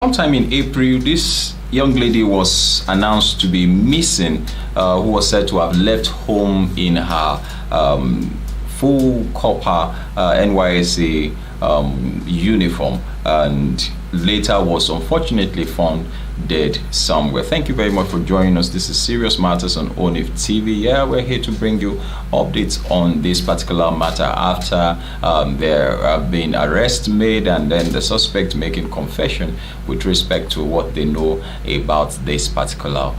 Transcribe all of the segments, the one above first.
Sometime in April, this young lady was announced to be missing, who was said to have left home in her full copper NYSC uniform, and later was unfortunately found dead somewhere. Thank you very much for joining us. This is Serious Matters on ONIF TV. Yeah, we're here to bring you updates on this particular matter after there have been arrests made and then the suspect making confession with respect to what they know about this particular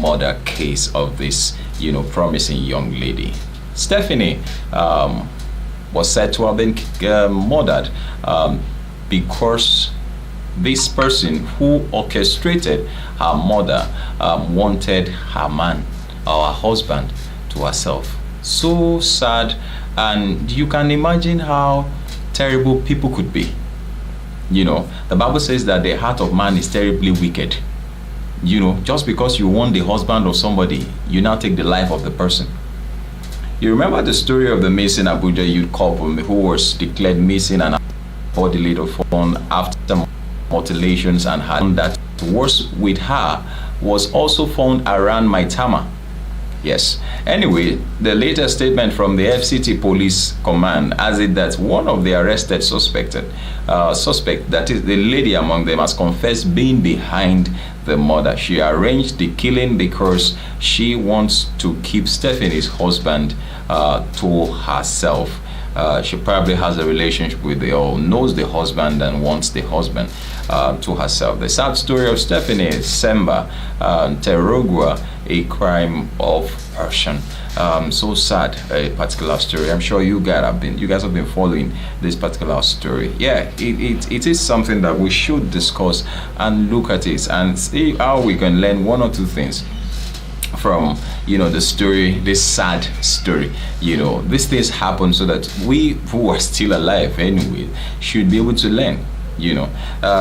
murder case of this promising young lady. Stephanie was said to have been murdered because this person who orchestrated her murder wanted her man or her husband to herself. So sad, and you can imagine how terrible people could be. The Bible says that the heart of man is terribly wicked. Just because you want the husband of somebody, you now take the life of the person. You remember the story of the missing Abuja youth couple who was declared missing and body later found after mutilations, and had that was with her was also found around Maitama. Yes. Anyway, the latest statement from the FCT police command has it that one of the arrested suspect, that is the lady among them, has confessed being behind the murder. She arranged the killing because she wants to keep Stephanie's husband to herself. She probably has a relationship with or knows the husband and wants the husband to herself. The sad story of Stephanie Semba Terogua, a crime of passion. So sad, a particular story. I'm sure you guys have been following this particular story. Yeah, it is something that we should discuss and look at it and see how we can learn one or two things from the story, this sad story. These things happen so that we who are still alive anyway should be able to learn.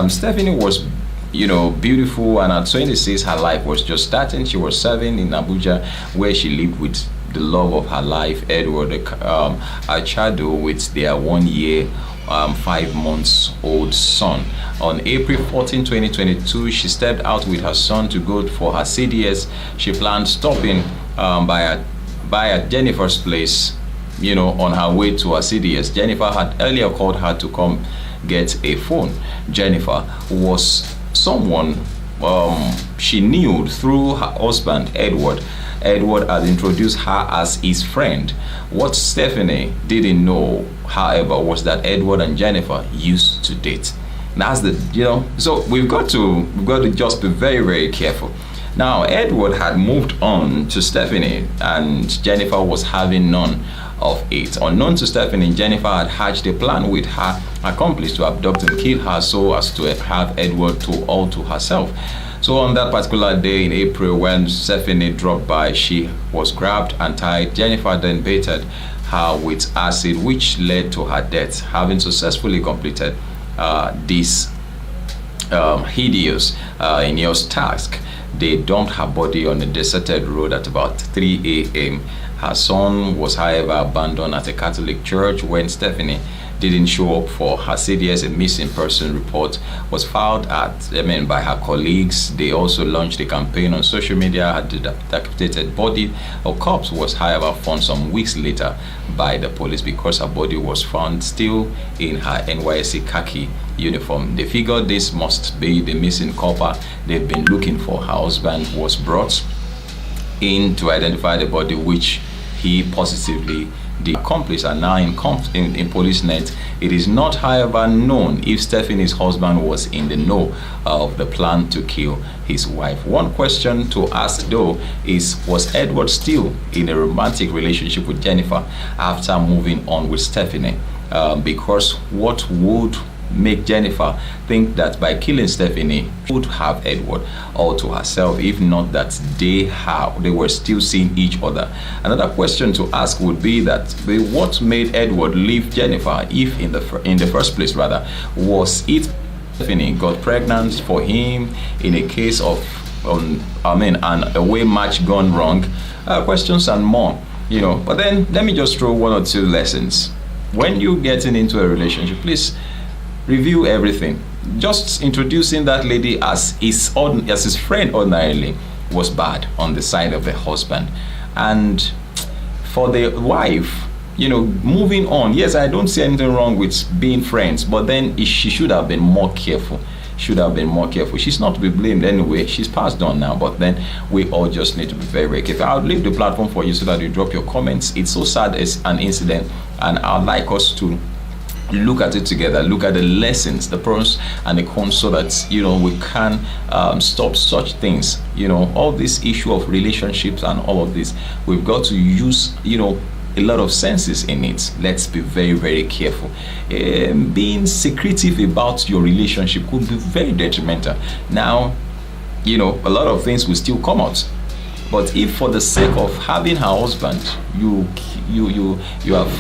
Stephanie was beautiful, and at 26 her life was just starting. She was serving in Abuja, where she lived with the love of her life, Edward Achado, with their 1 year 5 months old son. On April 14, 2022, she stepped out with her son to go for her CDS. She planned stopping by at Jennifer's place, on her way to her CDS. Jennifer had earlier called her to come get a phone. Jennifer was someone she knew through her husband, Edward. Edward had introduced her as his friend. What Stephanie didn't know, however, was that Edward and Jennifer used to date. That's so we've got to just be very, very careful. Now, Edward had moved on to Stephanie, and Jennifer was having none of it. Unknown to Stephanie, Jennifer had hatched a plan with her accomplice to abduct and kill her so as to have Edward all to herself. So on that particular day in April, when Stephanie dropped by, she was grabbed and tied. Jennifer then baited her with acid, which led to her death. Having successfully completed this hideous task, they dumped her body on a deserted road at about 3 a.m. Her son was, however, abandoned at a Catholic church. When Stephanie didn't show up for her CDS, a missing person report was filed by her colleagues. They also launched a campaign on social media. Her decapitated body or corpse was, however, found some weeks later by the police because her body was found still in her NYSC khaki uniform. They figured this must be the missing couple they've been looking for. Her husband was brought in to identify the body, which he positively the accomplice are now in police net. It is not, however, known if Stephanie's husband was in the know of the plan to kill his wife. One question to ask, though, is was Edward still in a romantic relationship with Jennifer after moving on with Stephanie? Because what would make Jennifer think that by killing Stephanie she would have Edward all to herself, if not that they were still seeing each other? Another question to ask would be that what made Edward leave Jennifer, if in the first place rather, was it Stephanie got pregnant for him in a case of an away match gone wrong? Questions and more, but then let me just throw one or two lessons. When you're getting into a relationship, please review everything. Just introducing that lady as his friend ordinarily was bad on the side of the husband. And for the wife, moving on, yes, I don't see anything wrong with being friends, but then she should have been more careful. She's not to be blamed anyway. She's passed on now, but then we all just need to be very, very careful. I'll leave the platform for you so that you drop your comments. It's so sad as an incident, and I'd like us to look at it together, look at the lessons, the pros and the cons, so that we can stop such things. All this issue of relationships and all of this, we've got to use a lot of senses in it. Let's be very, very careful. Being secretive about your relationship could be very detrimental. Now, a lot of things will still come out, but if for the sake of having her husband, you have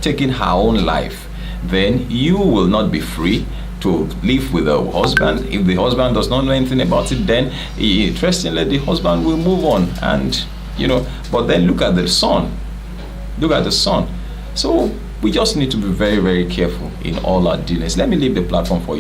taken her own life, then you will not be free to live with the husband. If the husband does not know anything about it, then interestingly the husband will move on. And but then look at the son. So we just need to be very, very careful in all our dealings. Let me leave the platform for you.